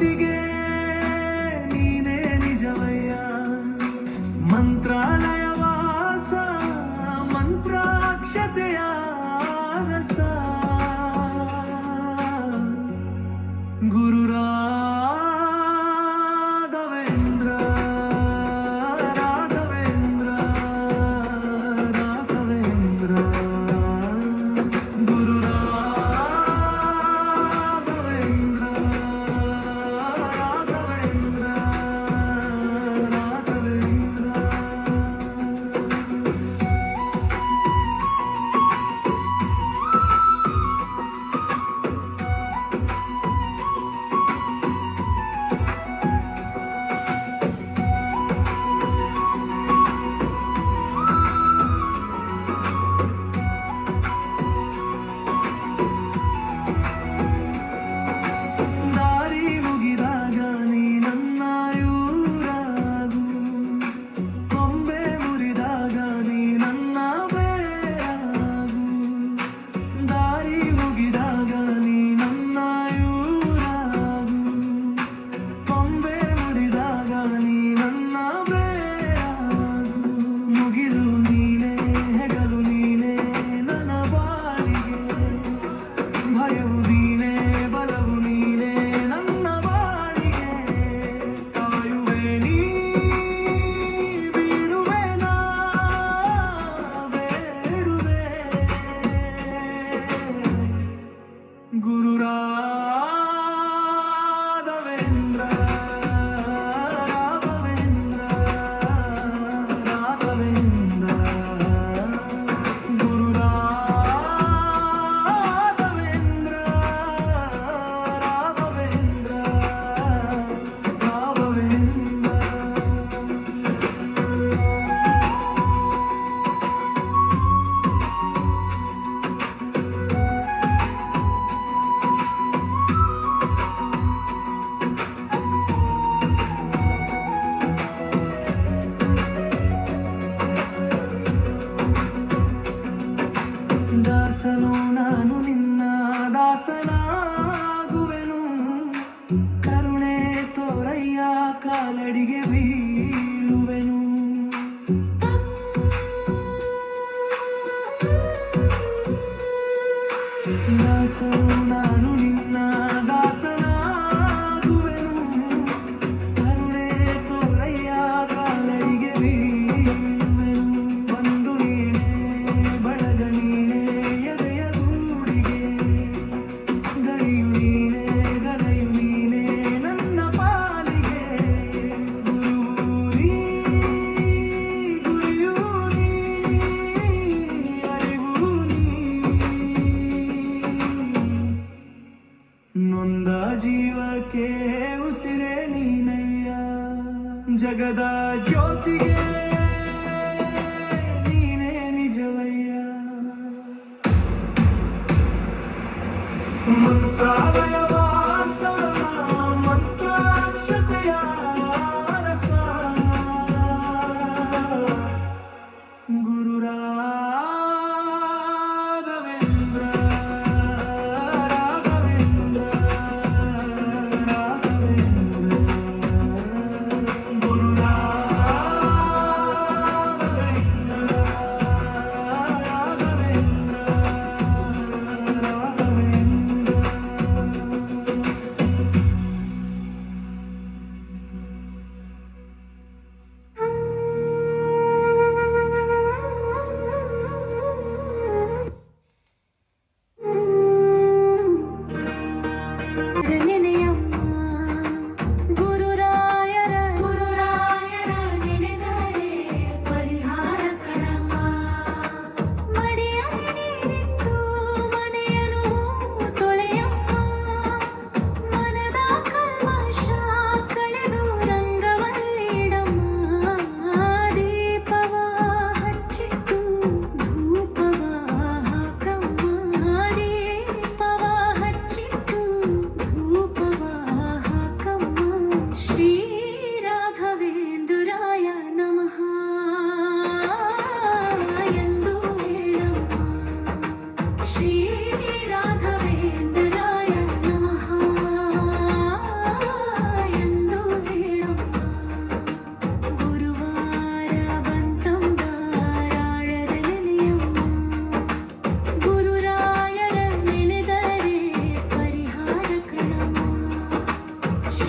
ಜ್ಯೋತಿಗೆ ನೀನೇ ನಿಜವಯ್ಯ. ಮಂತ್ರಾಲಯ ವಾಸ ಮಂತ್ರಾಕ್ಷತೆಯ ರಸ ಗುರು ರಾಘವೇಂದ್ರ ರಾಘವೇಂದ್ರ ರಾಘವೇಂದ್ರ ಗುರು ರಾಘವೇಂದ್ರ ರಾಘವೇಂದ್ರ ರಾಘವೇಂದ್ರ. ದಾರಿ ಮುಗಿದಾಗ ನೀ ನನ್ನ ಯೂರಾಗು, ಕೊಂಬೆ ಮುರಿದಾಗ ನೀ ನನ್ನ ಬೇರಾಗು. ದಾರಿ ಮುಗಿದಾಗ ನೀ ನನ್ನ ಯೂರಾಗು, ಕೊಂಬೆ ಮುರಿದಾಗ ನೀ ನನ್ನ ಬೇರಾಗು. ಮುಗಿಲು ನೀನೇ ಹೆಗಲು ನೀನೇ ನನ್ನ ಬಾಳಿಗೆ, ಭಯವು ನೀನೇ ಬಲವು ನೀನೇ ನನ್ನ ಬಾಳಿಗೆ. ಕಾಯುವೆ ನೀ ಬಿಡುವೆ ನಾ ಬೇಡುವೆ ಗುರು ರಾಘವೇಂದ್ರ ರಾಘವೇಂದ್ರ ರಾಘವೇಂದ್ರ ಗುರು ರಾಘವೇಂದ್ರ ರಾಘವೇಂದ್ರ ರಾಘವೇಂದ್ರ. ದಾಸನು ನಾನು ನಿನ್ನ ದಾಸನಾಗುವೆನು, ಕರುಣೆ ತೋರಯ್ಯ ಕಾಲಡಿಗೆ ಬೀಳುವೆನು. ದಾಸನು ನಾನು ನಿನ್ನ ದಾಸನಾಗುವೆನು, ಕರುಣೆ ತೋರಯ್ಯ ಕಾಲಡಿಗೆ ಬೀಳುವೆನು. ಬಂದು ನೀನೇ ಬಳಗ ನೀನೇ ಎದೆಯ ಗೂಡಿಗೆ, ಗಣಿಯು ನೀನೇ ಗಲೆಯು ನೀನೇ ನನ್ನ ಪಾಲಿಗೆ. ಗುರುವು ನೀ ಗುರಿಯೂ ನೀ ಅರಿವು ನೀ, ನೊಂದ ಜೀವಕ್ಕೆ ಉಸಿರೇ ನೀನಯ್ಯ. ಜಗದ ಜ್ಯೋತಿಗೆ ನೀನೇ ನಿಜವಯ್ಯ. ಮಂತ್ರಾಲಯ ವಾಸ ಮಂತ್ರಾಕ್ಷತೆಯ ರಸ ಗುರು ರಾಘವೇಂದ್ರ ರಾಘವೇಂದ್ರ ರಾಘವೇಂದ್ರ ಗುರು ರಾಘವೇಂದ್ರ ರಾಘವೇಂದ್ರ ರಾಘವೇಂದ್ರ.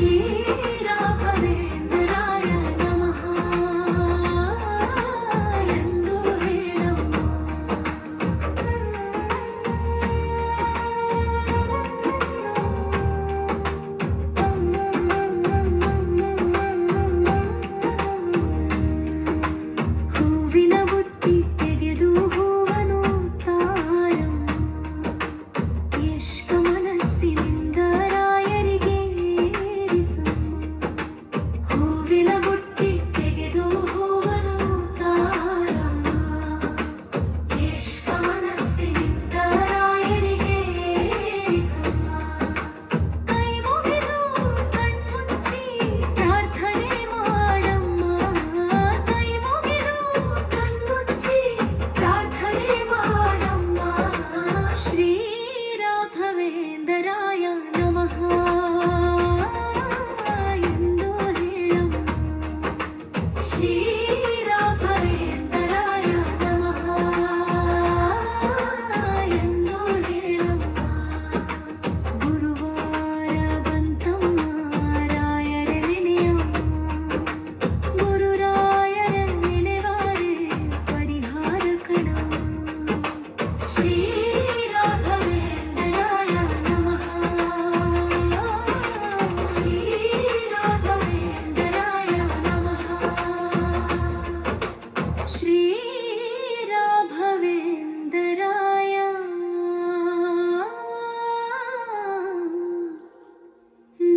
ಶ್ರೀರಾಘವೇಂದ್ರಾಯ ನಮಃ ಎಂದು ಹೇಳಮ್ಮ. ಹೂವಿನ ಬುಟ್ಟಿ ತೆಗೆದು ಹೂವನು ತಾರಮ್ಮ. ಎಷ್ಟ ಮನಸ್ಸಿನಿಂದ ರಾಯರಿಗೆ ಏರಿಸಮ್ಮ. ಹೂವಿನ ಬುಟ್ಟಿ ತೆಗೆದು ಹೂವನು ತಾರಮ್ಮ. ಎಷ್ಟ ಮನಸ್ಸಿನಿಂದ ರಾಯರಿಗೆ ಏರಿಸಮ್ಮ. ಕೈ ಮುಗಿದು ಕಣ್ಮುಚ್ಚಿ ಪ್ರಾರ್ಥನೆ ಮಾಡಮ್ಮ. ಕೈ ಮುಗಿದು ಕಣ್ಮುಚ್ಚಿ ಪ್ರಾರ್ಥನೆ ಮಾಡಮ್ಮ. ಶ್ರೀ ರಾಘವೇಂದ್ರಾಯ ನಮಃ ಎಂದು ಹೇಳಮ್ಮ. ಶ್ರೀ ರಾಘವೇಂದ್ರಾಯ ನಮಃ ಎಂದು ಹೇಳಮ್ಮ. ಗುರುವಾರ ಬಂತಮ್ಮ ರಾಯರ ನೆನೆಯಮ್ಮ. ಗುರುರಾಯರ ನೆನೆವಾರೆ ಪರಿಹಾರ ಕಣಮ್ಮ. ಶ್ರೀ ರಾಘವೇಂದ್ರಾಯ ನಮಃ. ಶ್ರೀ ರಾಘವೇಂದ್ರಾಯ ನಮಃ. ಶ್ರೀ ರಾಘವೇಂದ್ರಾಯ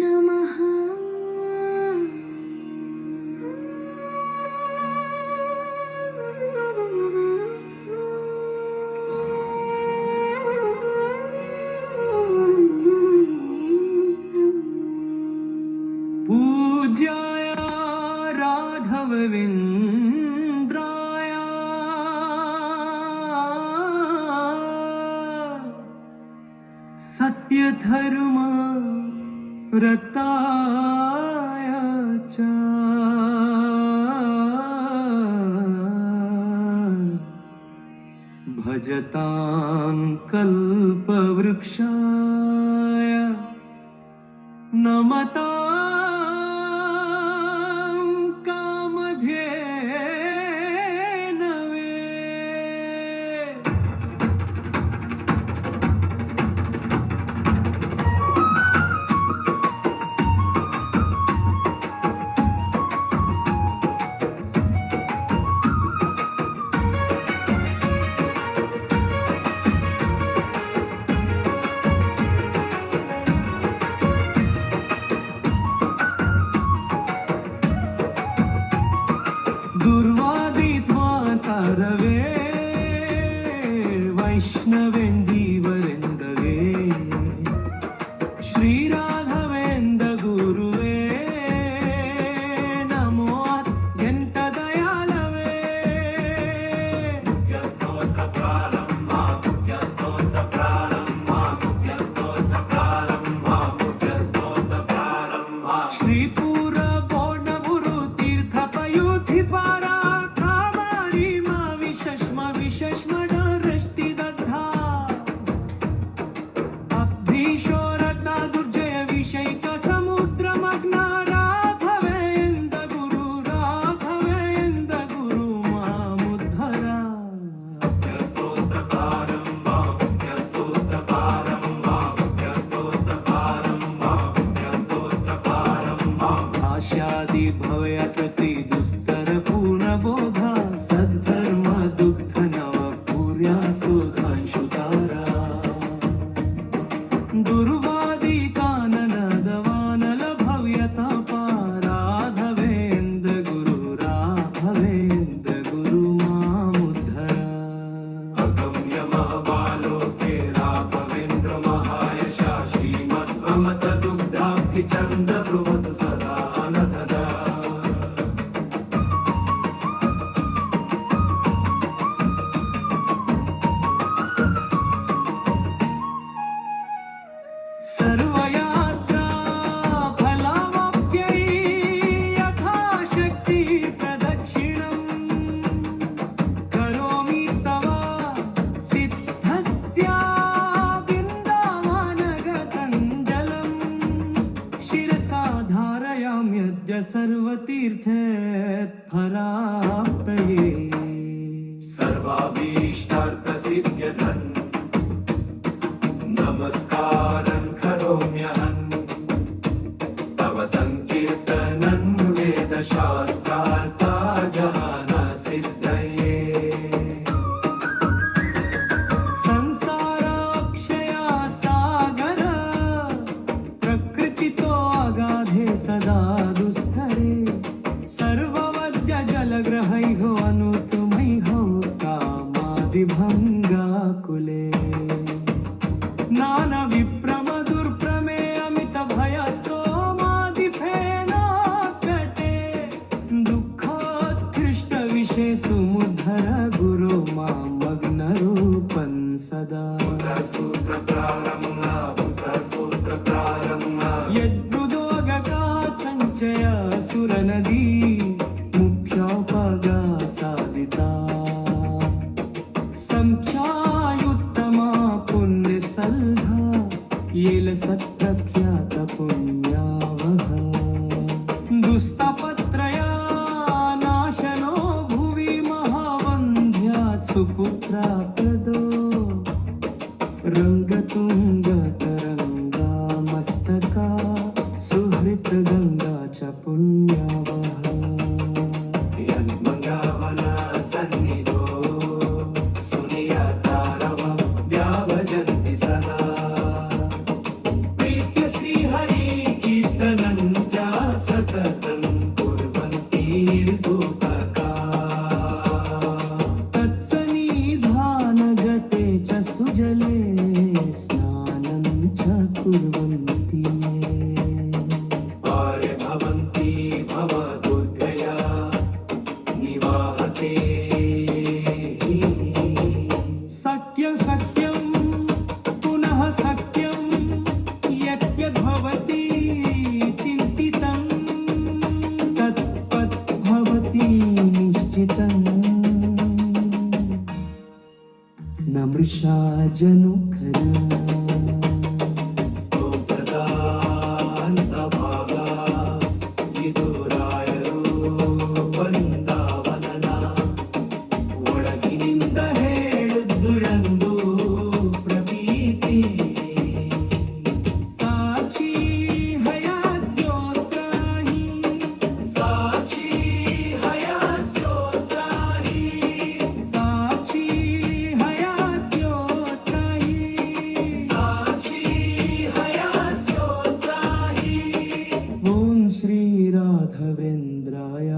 ನಮಃ. पूज्याय राघवेन्द्राय सत्यधर्म व्रताय च भजतां कल्पवृक्षाय नमतां कामधेनवे. दुर्वादित्वातारवे वैष्णवेन्दीवरेन्दवे श्रीराघवेन्द्र गुरुवे नमो अत्यन्त दयालवे. मुख्यस्तोत्र प्रारम्भ मुख्यस्तोत्र प्रारम्भ मुख्यस्तोत्र प्रारम्भ मुख्यस्तोत्र प्रारम्भ. श्रीपुर बोडबुरु तीर्थ पयुधि पारा कामारी मा विशष्म विशष्म डरष्टि दग्धा. अब्धीशो रत्ना दुर्जय विषैक समुद्र मग्न राघवेन्द्र गुरु मामुद्धरा. मुख्यस्तोत्र प्रारम्भ मुख्यस्तोत्र प्रारम्भ मुख्यस्तोत्र प्रारम्भ मुख्यस्तोत्र प्रारम्भ. आशादि भवयतति दुस्तर पूर्ण बोधा सद्धर्म दुग्ध नव पूर्या सुधांशुतारा. दुर्वादी काननद वानल भव्यता राघवेन्द्र गुरु मामुद्धरा. अगम्य महाबालोके राघवेन्द्र महायशा श्रीमद्भमत दुग्धाब्धिचन्द ब्रुवतु सदा अनथदा. सर्वयात्रा फलावाप्यै यथाशक्ति प्रदक्षिणम् करोमि तव सिद्धस्य बिन्दावनगतं जलम् शिरसा समर्पयाम्यद्य सर्वतीर्थफलाप्तये सर्वाभीष्टार्थसिद्ध्यर्थं नमस्कारं करोम्यहं तव संकीर्तनं वेदशास्त्रार्था ज्ञानसिद्धये संसाराक्षया सागर प्रकृतितो अगाधे सदा दुस्तरे सर्ववद्य जलग्रहैः अनुतुमैः कामादिभङ्गाकुले नानविप्रमदुर्प्रमे अमितभयस्तोमादिफेनाकटे दुःखोत्कृष्टविषे सुमुद्धर गुरो मामग्नरूपं सदा यद्बुदोगका सञ्चय सुरनदी मुख्योपगा साधिता संख्यायुत्तमा पुण्यसल्धा येल सत्प्रख्यात पुण्यावह दुस्तपत्रया नाशनो भुवि महावन्ध्या सुपुत्रा प्रदो रङ्गतुङ्गतरङ्गा मस्तका सुहृत गङ्गा च पुण्यावह यन्मङ्गावना सन्निधो सुनियतारव व्याभजन्ति सदा प्रीत्य श्रीहरि कीर्तनं च सततं कुर्वन्ति निर्धूतका तत्सन्निधानगते च सुजले स्नानं च कुर्वन्ति पारे भवन्ति भवदुर्गया निवाहते सत्यं सत्यं पुनः सत्यं यद्यद्भवति चिन्तितं तत्पद्भवति निश्चितं न मृषा जनुखरा ಸ್ತೋತ್ರದಾಂತಭಾಗ ಇದು ರಾಯರು ಬೃಂದಾವನನ ಒಳಗಿನಿಂದ ಹೇಳುದುಳಂದು ಪ್ರತೀತಿ साक्षी हयास्योत्राहि ಸಾಕ್ಷಿ ಹಯಸ್ಯೋತ್ರಾಹಿ साक्षी हयास्योत्राहि ಸಾಕ್ಷಿ ಹಯಸ್ಯೋತ್ರಾಹಿ ॐ श्री राघवेन्द्राय